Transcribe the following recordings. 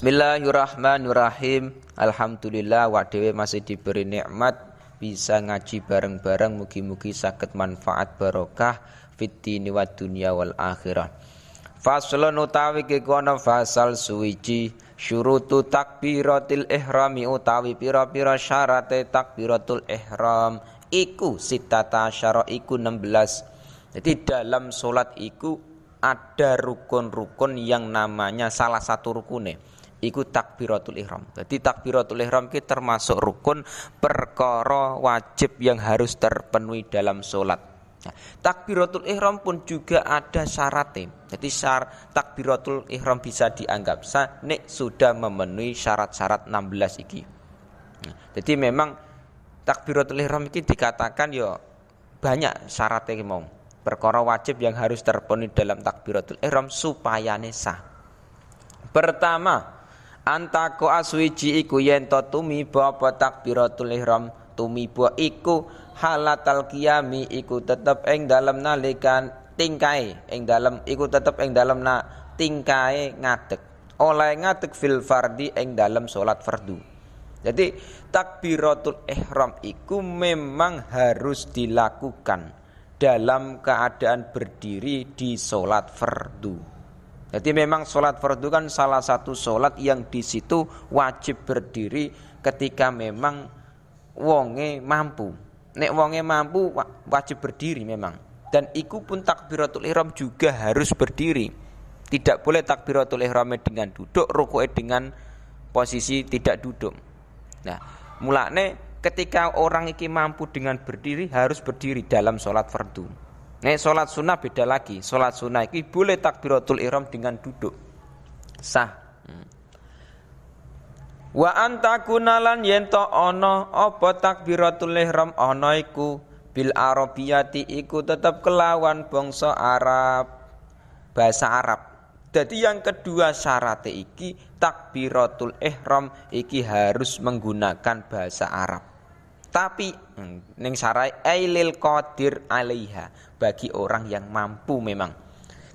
Bismillahirrahmanirrahim. Alhamdulillah wa dhewe masih diberi nikmat bisa ngaji bareng-bareng, mugi-mugi saged manfaat barokah fiddini wa dunya wal akhirah. Faslun utawi kono fasal suwiji syurutu takbiratil ihrami utawi pira-pira syarate takbiratul ihram iku sitata asyara iku 16. Jadi dalam solat iku ada rukun-rukun yang namanya salah satu rukune iku takbiratul ihram. Jadi takbiratul ihram ki termasuk rukun perkara wajib yang harus terpenuhi dalam solat. Nah, takbiratul ihram pun juga ada syaratnya. Jadi takbiratul ihram bisa dianggap sah nek sudah memenuhi syarat-syarat 16 iki. Nah, jadi memang takbiratul ihram iki dikatakan yo banyak syaratnya mau. Perkara wajib yang harus terpenuhi dalam takbiratul ihram supaya sah. Pertama, antako aswiji iku yen to tumiba apa takbiratul ihram tumiba iku halatal qiyami iku tetep ing dalem nalikan tingkae ing dalem iku tetep ing dalem tingkae ngadeg oleh ngadeg fil fardi ing dalem salat fardu. Jadi takbiratul ihram iku memang harus dilakukan dalam keadaan berdiri di salat fardu. Jadi memang sholat fardu kan salah satu sholat yang di situ wajib berdiri ketika memang wonge mampu. Nek wonge mampu wajib berdiri memang. Dan iku pun takbiratul ihram juga harus berdiri. Tidak boleh takbiratul ihram dengan duduk, ruku'e dengan posisi tidak duduk. Nah, mulane ketika orang iki mampu dengan berdiri harus berdiri dalam sholat fardu. Nek sholat sunnah beda lagi. Sholat sunnah ini boleh takbiratul ihram dengan duduk, sah. Wa antakunalan yento ono apa takbiratul ihram ono iku bil arabiyati iku tetap kelawan bangsa Arab, bahasa Arab. Jadi yang kedua syarat iki takbiratul ihram iki harus menggunakan bahasa Arab. Tapi ning syarai ailil qadir alaiha bagi orang yang mampu memang.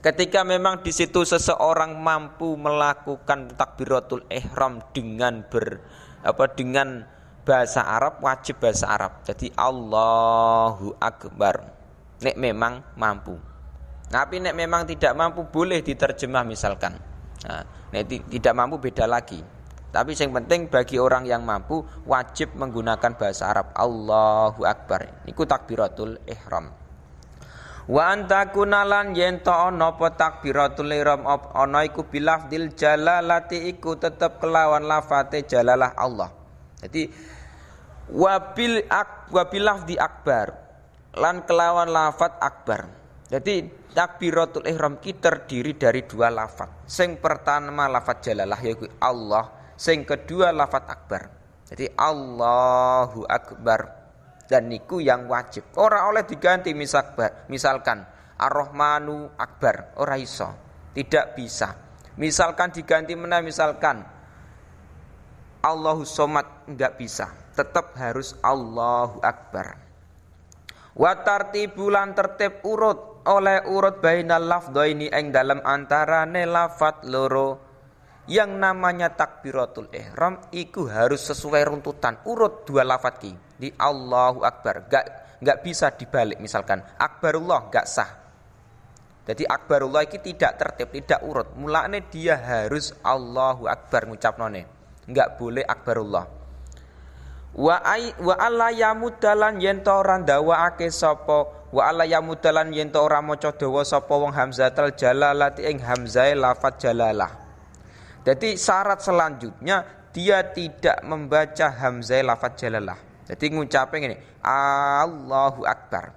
Ketika memang di situ seseorang mampu melakukan takbiratul ihram dengan dengan bahasa Arab, wajib bahasa Arab. Jadi Allahu Akbar. Nek memang mampu. Tapi nek memang tidak mampu boleh diterjemah misalkan. Nah, nek tidak mampu beda lagi. Tapi yang penting bagi orang yang mampu wajib menggunakan bahasa Arab. Allahu Akbar. Niku takbiratul ihram. Wa antakunalan yen to ana apa takbiratul ihram ana iku bilafdil jalalati iku tetep kelawan lafate jalalah Allah. Jadi wabilafdi akbar lan kelawan lafat akbar. Jadi takbiratul ihram ki terdiri dari dua lafat. Sing pertama lafat jalalah yaiku Allah. Sing kedua lafat akbar. Jadi Allahu Akbar. Dan niku yang wajib. Ora oleh diganti misalkan Ar-Rahmanu Akbar, ora iso. Tidak bisa. Misalkan diganti misalkan Allahu Somad, enggak bisa. Tetap harus Allahu Akbar. Wa tartibulan tertib urut oleh urut bainal lafdhaini ing dalam antarane lafat loro. Yang namanya takbiratul ihram iku harus sesuai runtutan urut dua lafaz ki. Di Allahu Akbar enggak bisa dibalik misalkan Akbarullah enggak sah. Jadi Akbarullah iki tidak tertib, tidak urut. Mulane dia harus Allahu Akbar ngucapnone. Enggak boleh Akbarullah. Wa alla yamudalan yen to ora ndawaake sapa wa alla yamudalan yen to ora maca dawa sapa wong hamzatul jalalati ing hamzae lafaz jalalah. Jadi syarat selanjutnya dia tidak membaca hamzah lafaz jalalah. Jadi ngucapin ini Allahu Akbar.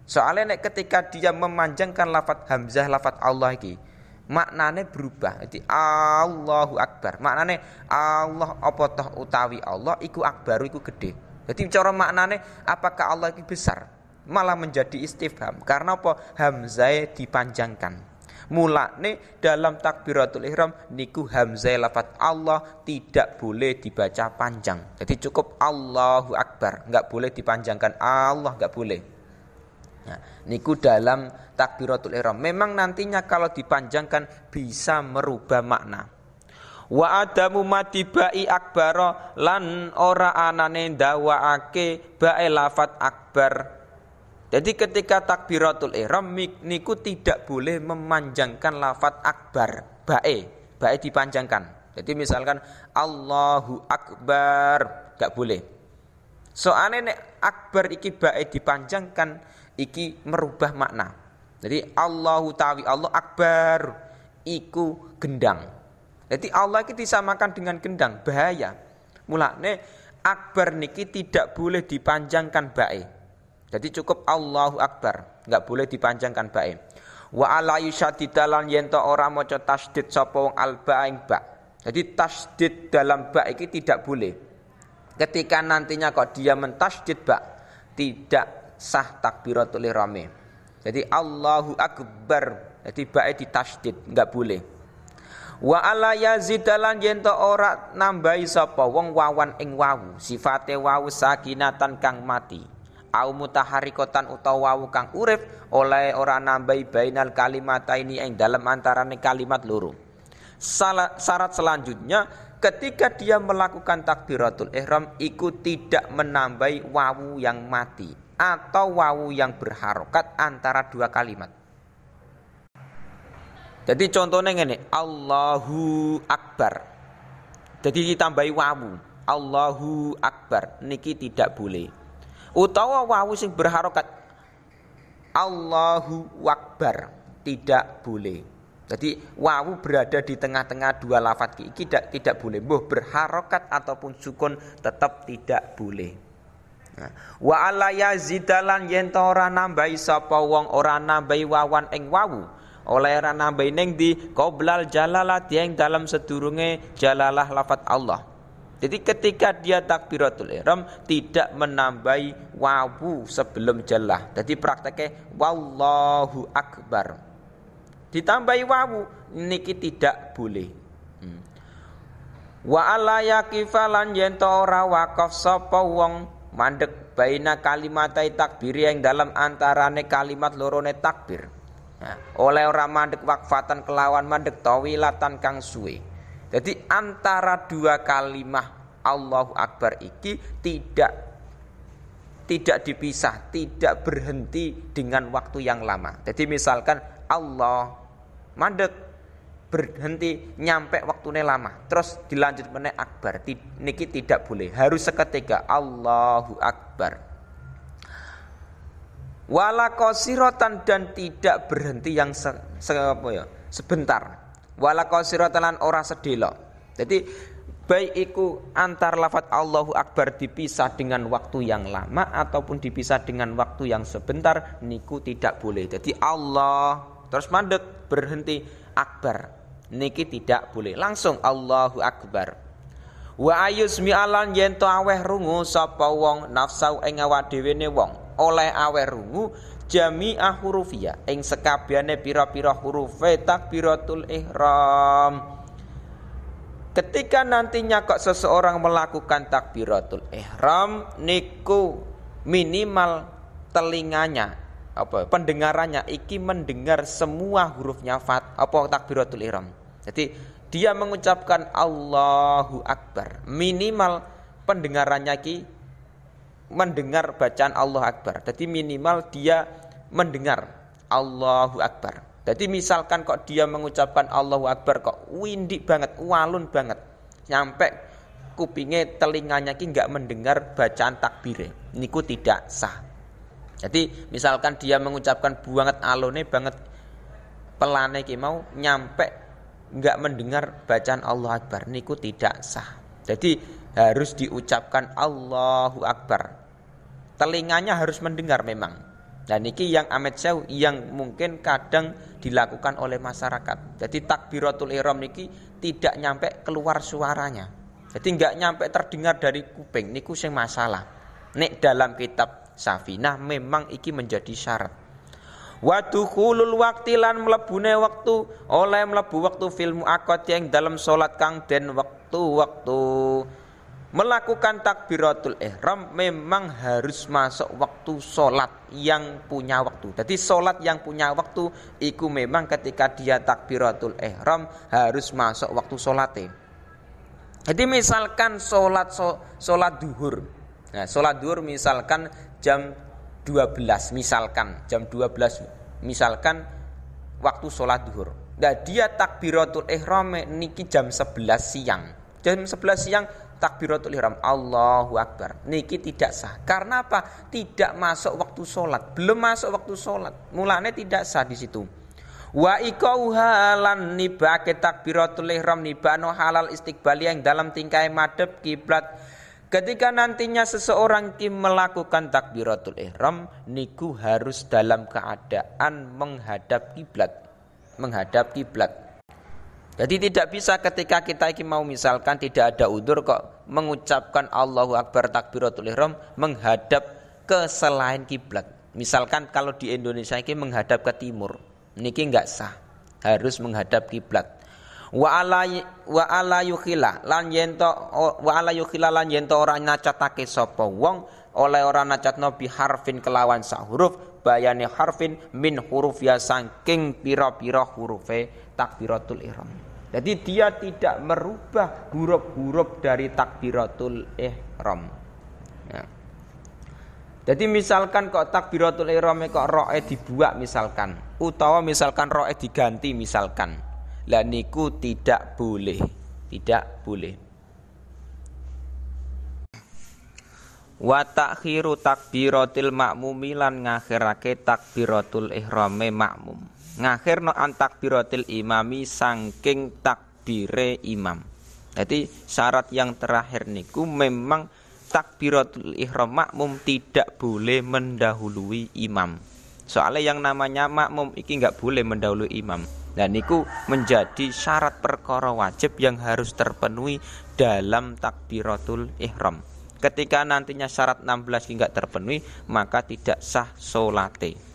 Soalnya ketika dia memanjangkan lafaz hamzah lafaz Allah iki maknane berubah. Jadi Allahu Akbar. Maknane Allah apa toh utawi Allah iku akbar iku gede. Jadi cara maknane apakah Allah itu besar? Malah menjadi istifham. Karena apa? Hamzah dipanjangkan. Mulane dalam takbiratul ihram niku hamzah lafaz Allah tidak boleh dibaca panjang. Jadi cukup Allahu Akbar, enggak boleh dipanjangkan Allah, enggak boleh. Nah, niku dalam takbiratul ihram. Memang nantinya kalau dipanjangkan bisa merubah makna. Wa adamu matibai akbaro lan ora anane ndawaake bae lafat akbar. Jadi ketika takbiratul ihram niku tidak boleh memanjangkan lafat akbar, bae dipanjangkan. Jadi misalkan Allahu Akbar, gak boleh. Soalnya nek akbar iki bae dipanjangkan iki merubah makna. Jadi Allahu tawi Allah Akbar iku gendang. Jadi Allah iki disamakan dengan gendang, bahaya. Mulane akbar niki tidak boleh dipanjangkan bae. Jadi cukup Allahu Akbar, enggak boleh dipanjangkan bae. Wa ala yusyaddidalan yen to ora maca tasdid sapa wong alba ing ba. Jadi tasdid dalam ba iki tidak boleh. Ketika nantinya kok dia mentasdid ba, tidak sah takbiratul ihram. Jadi Allahu Akbar, jadi bae ditasdid, enggak boleh. Wa ala yazidalan yen to ora nambahi sapa wong wawan ing wawu, sifate wawu sakinatan kang mati. Au mutaharikotan utawa wawu kang urip oleh ora nambahi bainal kalimataini ing dalam antarane kalimat loro. Syarat selanjutnya ketika dia melakukan takbiratul ihram iku tidak menambahi wawu yang mati atau wawu yang berharokat antara dua kalimat. Jadi contohnya ngene, Allahu Akbar. Jadi ditambahi wawu, Allahu Akbar niki tidak boleh. Utawa wawu sing berharokat Allahu Akbar tidak boleh. Jadi wawu berada di tengah-tengah dua lafaz iki tidak boleh. Mbuh berharokat ataupun sukun tetap tidak boleh. Nah, wa ala yazidalan yen ta ora nambahi sapa wong ora nambahi wawan ing wawu. Oleh ora nambahi ning di qoblal jalalah ing dalam sedurunge jalalah lafaz Allah. Jadi ketika dia takbiratul ihram tidak menambahi wawu sebelum jalah. Jadi prakteknya wallahu akbar. Ditambahi wawu niki tidak boleh. Wa ala yaqifalan yen ta ora wakaf sapa wong mandek baina kalimatai takbir yang dalam antarane kalimat lorone takbir. Nah, oleh ora mandek wakfatan kelawan mandek tawilatan kang suwe. Jadi antara dua kalimah Allahu Akbar iki tidak dipisah, tidak berhenti dengan waktu yang lama. Jadi misalkan Allah mandek berhenti nyampe waktunya lama, terus dilanjut meneh akbar, niki tidak boleh, harus seketika Allahu Akbar. Wala qasiratan dan tidak berhenti yang sebentar. Wala qasiratan lan ora sedelok. Jadi baik iku antar lafaz Allahu Akbar dipisah dengan waktu yang lama ataupun dipisah dengan waktu yang sebentar, niku tidak boleh. Jadi Allah terus mandek berhenti akbar, niki tidak boleh, langsung Allahu Akbar. Wa ayusmi alan yen to aweh rungu sapa wong nafsau ing awak dhewe ne wong oleh aweh rungu jami'ah hurufia ing sekabehane pira-pira huruf takbiratul ihram. Ketika nantinya kok seseorang melakukan takbiratul ihram niku minimal telinganya pendengarannya iki mendengar semua hurufnya takbiratul ihram. Jadi dia mengucapkan Allahu Akbar, minimal pendengarannya iki mendengar bacaan Allahu Akbar. Jadi minimal dia mendengar Allahu Akbar. Jadi misalkan kok dia mengucapkan Allahu Akbar kok windik banget, walun banget, nyampe kupingnya telinganya ki enggak mendengar bacaan takbir, niku tidak sah. Jadi misalkan dia mengucapkan banget alone banget pelane ki mau nyampe enggak mendengar bacaan Allahu Akbar, niku tidak sah. Jadi harus diucapkan Allahu Akbar. Telinganya harus mendengar memang. Dan niki yang amet jauh yang mungkin kadang dilakukan oleh masyarakat. Jadi takbiratul ihram niki tidak nyampe keluar suaranya. Jadi enggak nyampe terdengar dari kuping, niku sing masalah. Nek dalam kitab Safinah memang iki menjadi syarat. Wa dukhulul waqti lan mlebune wektu oleh mlebu wektu fil muaqqat yang dalam salat kang den wektu-wektu. Melakukan takbiratul ihram memang harus masuk waktu salat yang punya waktu. Jadi salat yang punya waktu iku memang ketika dia takbiratul ihram harus masuk waktu salate. Jadi misalkan sholat duhur. Nah, sholat duhur misalkan jam 12, misalkan jam 12 misalkan waktu sholat duhur. Nah, dia takbiratul ihram niki jam 11 siang. Jam 11 siang takbiratul ihram Allahu Akbar. Niki tidak sah. Karena apa? Tidak masuk waktu sholat. Belum masuk waktu sholat. Mulanya tidak sah di situ. Wa iqauha lan nibake takbiratul ihram nibano halal istiqbali yang dalam tingkai madhep kiblat. Ketika nantinya seseorang melakukan takbiratul ihram niku harus dalam keadaan menghadap kiblat. Menghadap kiblat. Jadi tidak bisa ketika kita mau misalkan tidak ada udzur kok mengucapkan Allahu Akbar takbiratul ihram menghadap ke selain kiblat. Misalkan kalau di Indonesia ini menghadap ke timur. Niki enggak sah, harus menghadap kiblat. Wa ala yukhila lan yento ora nacatake sapa wong oleh ora nacatno bi harfin kelawan sak huruf bayane harfin min huruf ya saking pira-pira hurufe takbiratul ihram. Jadi dia tidak merubah huruf-huruf dari takbiratul ihram. Ya. Jadi misalkan kok takbiratul ihram kok roe dibuak misalkan, utawa misalkan roe diganti misalkan, lah niku tidak boleh, tidak boleh. Wa ta'khiru takbiratil ma'mumi lan ngakhirake takbiratul ihrame makmum. Ngakhirno an takbiratil imami saking takbire imam. Jadi syarat yang terakhir niku memang takbiratul ihram makmum tidak boleh mendahului imam. Soalnya yang namanya makmum iki enggak boleh mendahului imam. Dan niku menjadi syarat perkara wajib yang harus terpenuhi dalam takbiratul ihram. Ketika nantinya syarat 16 enggak terpenuhi, maka tidak sah salate.